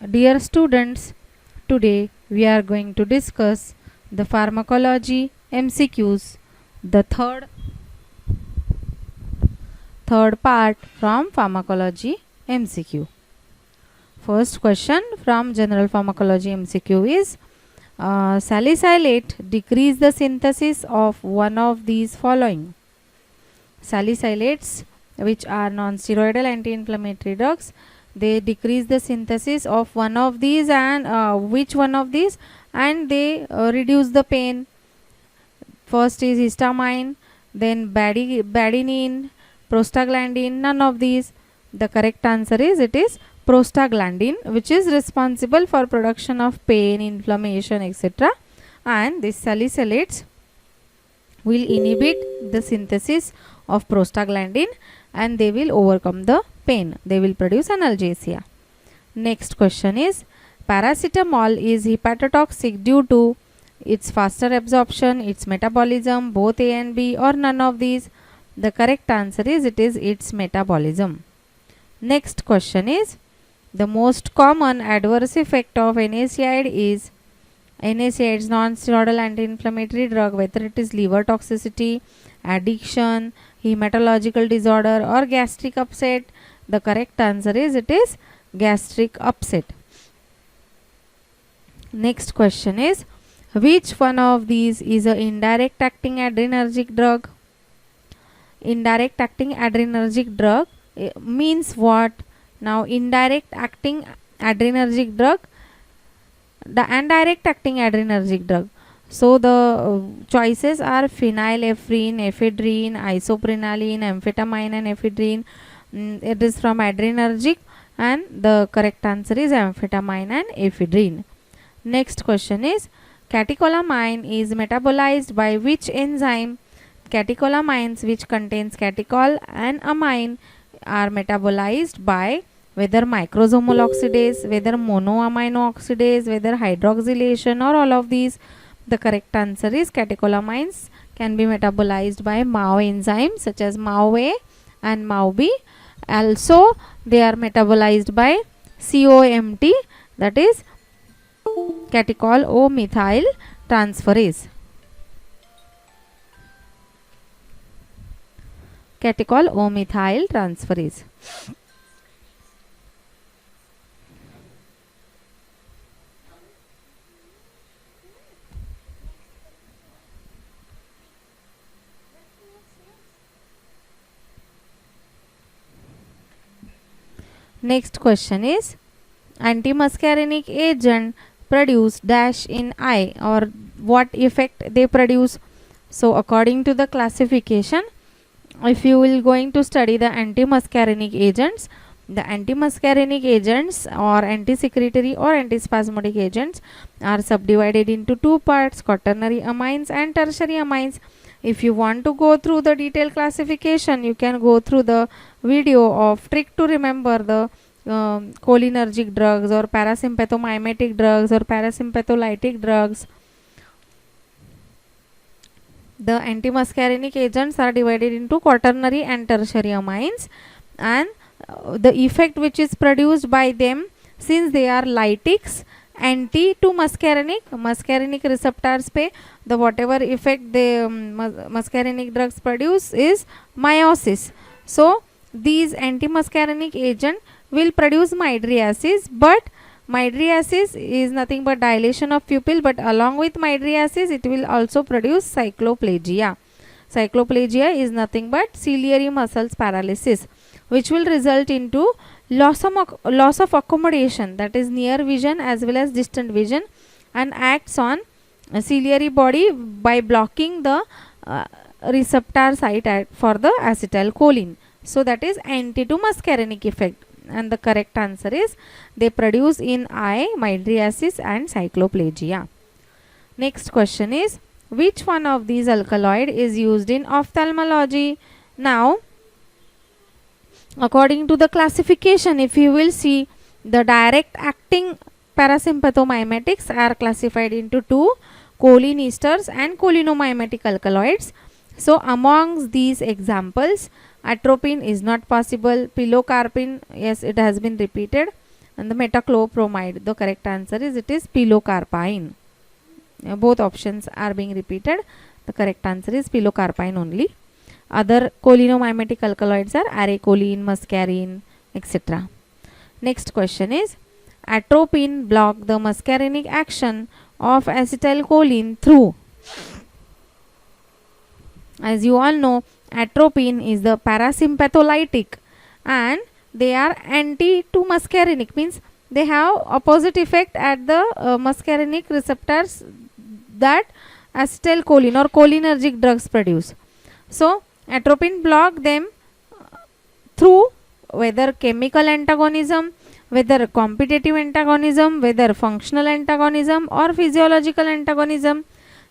Dear students, today we are going to discuss the pharmacology MCQs, the third part from pharmacology MCQ. First question from general pharmacology MCQ is salicylate decrease the synthesis of one of these following. Salicylates, which are non-steroidal anti-inflammatory drugs, they decrease the synthesis of one of these, and which one of these, and they reduce the pain. First is histamine, then badinine, prostaglandin, none of these. The correct answer is it is prostaglandin, which is responsible for production of pain, inflammation, etc. And these salicylates will inhibit the synthesis of prostaglandin and they will overcome the pain. They will produce analgesia. Next question is paracetamol is hepatotoxic due to its faster absorption, its metabolism, both A and B, or none of these. The correct answer is it is its metabolism. Next question is the most common adverse effect of NSAID is NSAIDs, non-steroidal anti-inflammatory drug, whether it is liver toxicity, addiction, hematological disorder, or gastric upset. The correct answer is it is gastric upset. Next question is which one of these is a indirect acting adrenergic drug? Indirect acting adrenergic drug means what? Now indirect acting adrenergic drug, the indirect acting adrenergic drug. So the choices are phenylephrine, ephedrine, isoprenaline, amphetamine and ephedrine. It is from adrenergic and the correct answer is amphetamine and ephedrine. Next question is catecholamine is metabolized by which enzyme? Catecholamines, which contains catechol and amine, are metabolized by whether microsomal oxidase, whether monoamino oxidase, whether hydroxylation, or all of these. The correct answer is catecholamines can be metabolized by MAO enzymes such as MAO-A and MAO-B. Also they are metabolized by COMT, that is catechol O methyl transferase. Catechol O methyl transferase. Next question is antimuscarinic agent produce dash in eye, or what effect they produce. So according to the classification, if you will going to study the antimuscarinic agents, the antimuscarinic agents or antisecretory or antispasmodic agents are subdivided into two parts, quaternary amines and tertiary amines. If you want to go through the detailed classification, you can go through the video of trick to remember the cholinergic drugs or parasympathomimetic drugs or parasympatholytic drugs. The antimuscarinic agents are divided into quaternary and tertiary amines, and the effect which is produced by them, since they are lytics, anti to muscarinic receptors पे the whatever effect the muscarinic drugs produce is meiosis. So these antimuscarinic agent will produce mydriasis, but mydriasis is nothing but dilation of pupil, but along with mydriasis it will also produce cycloplegia. Cycloplegia is nothing but ciliary muscles paralysis, which will result into loss of accommodation, that is near vision as well as distant vision, and acts on ciliary body by blocking the receptor site for the acetylcholine. So that is anti to muscarinic effect, and the correct answer is they produce in eye mydriasis and cycloplegia. Next question is which one of these alkaloid is used in ophthalmology? Now according to the classification, if you will see, the direct acting parasympathomimetics are classified into two, cholinesterase and cholinomimetic alkaloids. So amongst these examples, atropine is not possible, pilocarpine, yes, it has been repeated, and the metoclopramide. The correct answer is it is pilocarpine. Both options are being repeated. The correct answer is pilocarpine only. Other cholinomimetic alkaloids are arecholine, muscarine, etc. Next question is, atropine block the muscarinic action of acetylcholine through. As you all know, atropine is the parasympatholytic and they are anti to muscarinic, means they have opposite effect at the muscarinic receptors that acetylcholine or cholinergic drugs produce. So atropine block them through whether chemical antagonism, whether competitive antagonism, whether functional antagonism or physiological antagonism.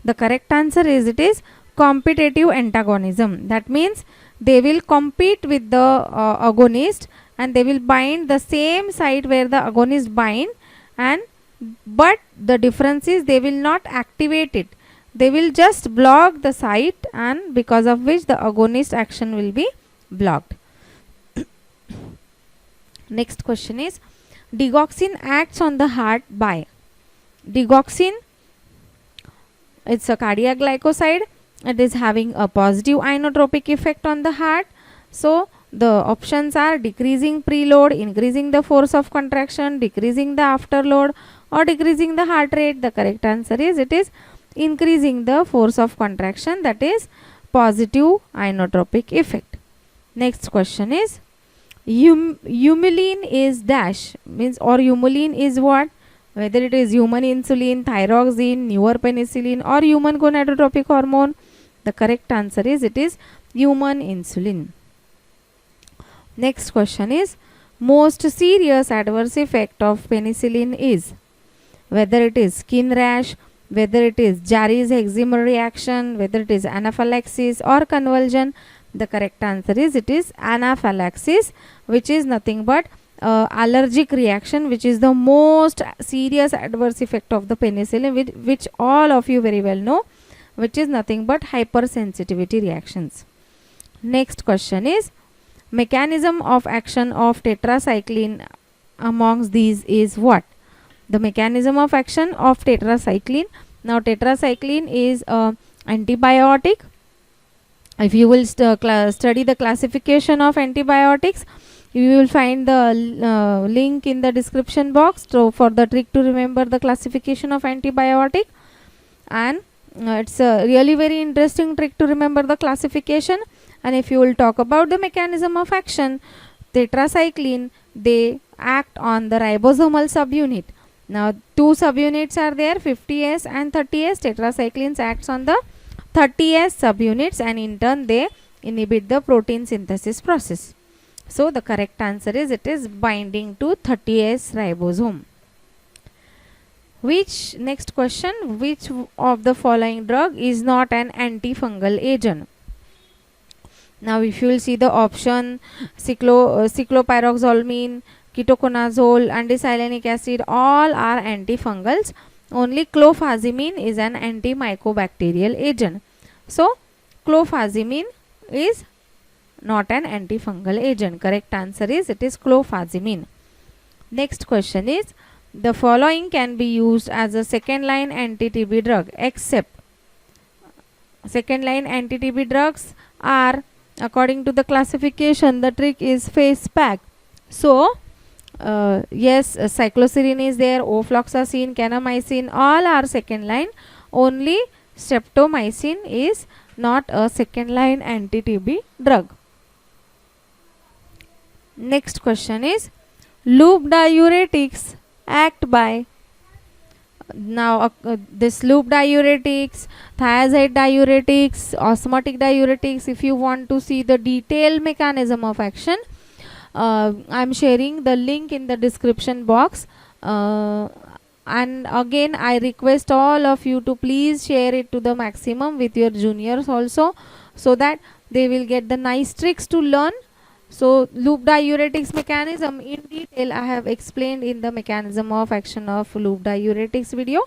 The correct answer is it is competitive antagonism. That means they will compete with the agonist and they will bind the same site where the agonist bind, and but the difference is they will not activate it. They will just block the site, and because of which the agonist action will be blocked. Next question is, digoxin acts on the heart by. Digoxin, it's a cardiac glycoside. It is having a positive inotropic effect on the heart. So the options are decreasing preload, increasing the force of contraction, decreasing the afterload, or decreasing the heart rate. The correct answer is it is increasing the force of contraction, that is positive inotropic effect. Next question is, humulin is dash, means or humulin is what? Whether it is human insulin, thyroxine, newer penicillin or human gonadotropic hormone. The correct answer is it is human insulin. Next question is, most serious adverse effect of penicillin is. Whether it is skin rash, whether it is Jarry's eczema reaction, whether it is anaphylaxis or convulsion. The correct answer is it is anaphylaxis, which is nothing but allergic reaction, which is the most serious adverse effect of the penicillin, which all of you very well know, which is nothing but hypersensitivity reactions. Next question is, mechanism of action of tetracycline amongst these is what? The mechanism of action of tetracycline. Now tetracycline is antibiotic. If you will study the classification of antibiotics, you will find the link in the description box. So for the trick to remember the classification of antibiotic, and it's a really very interesting trick to remember the classification. And if you will talk about the mechanism of action, tetracycline, they act on the ribosomal subunit. Now two subunits are there, 50S and 30S. Tetracyclines acts on the 30S subunits and in turn they inhibit the protein synthesis process. So the correct answer is it is binding to 30S ribosome. Next question, which of the following drug is not an antifungal agent? Now if you will see the option, cyclopyroxalulamine, ketoconazole, anticyclinic acid, all are antifungals. Only clofazimine is an antimycobacterial agent. So clofazimine is not an antifungal agent. Correct answer is it is clofazimine. Next question is, the following can be used as a second line anti-TB drug except. Second line anti-TB drugs are, according to the classification, the trick is face pack. So yes, cycloserine is there, ofloxacin, kanamycin, all are second line. Only streptomycin is not a second line anti-TB drug. Next question is, loop diuretics act by. Now this loop diuretics, thiazide diuretics, osmotic diuretics, if you want to see the detailed mechanism of action, I am sharing the link in the description box. And again I request all of you to please share it to the maximum with your juniors also, so that they will get the nice tricks to learn. So loop diuretics mechanism in detail I have explained in the mechanism of action of loop diuretics video,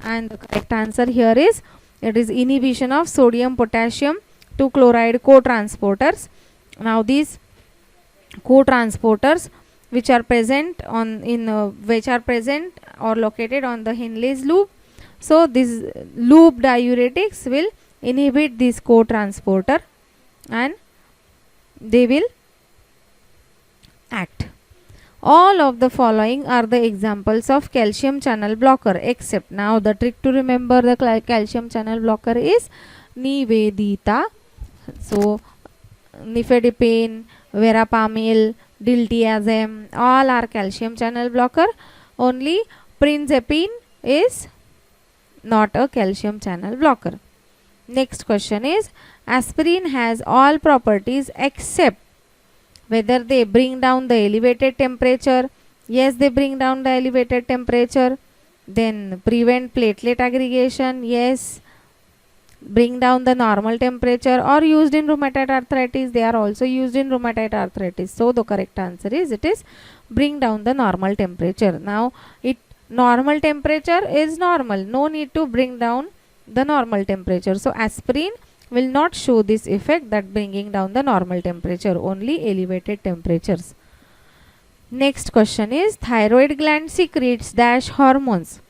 and the correct answer here is it is inhibition of sodium potassium 2 chloride co-transporters. Now these co-transporters which are present or located on the Henle's loop. So these loop diuretics will inhibit this co-transporter and they will act. All of the following are the examples of calcium channel blocker, except, now the trick to remember the calcium channel blocker is Nivedita. So nifedipine, verapamil, diltiazem, all are calcium channel blocker. Only prinzepine is not a calcium channel blocker. Next question is, aspirin has all properties except whether they bring down the elevated temperature. Yes, they bring down the elevated temperature. Then prevent platelet aggregation. Yes. Bring down the normal temperature, or used in rheumatoid arthritis. They are also used in rheumatoid arthritis. So the correct answer is, it is bring down the normal temperature. Now normal temperature is normal. No need to bring down the normal temperature. So aspirin will not show this effect, that bringing down the normal temperature, only elevated temperatures. Next question is, thyroid gland secretes dash hormones.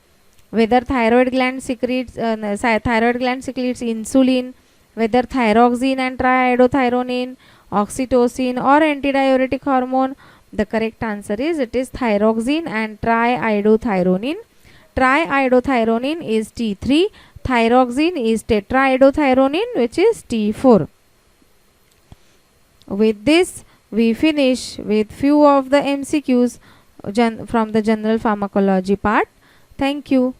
Whether thyroid gland secretes insulin, whether thyroxine and triiodothyronine, oxytocin or antidiuretic hormone. The correct answer is, it is thyroxine and triiodothyronine. Triiodothyronine is T3. Thyroxine is tetraiodothyronine, which is T4. With this, we finish with few of the MCQs from the general pharmacology part. Thank you.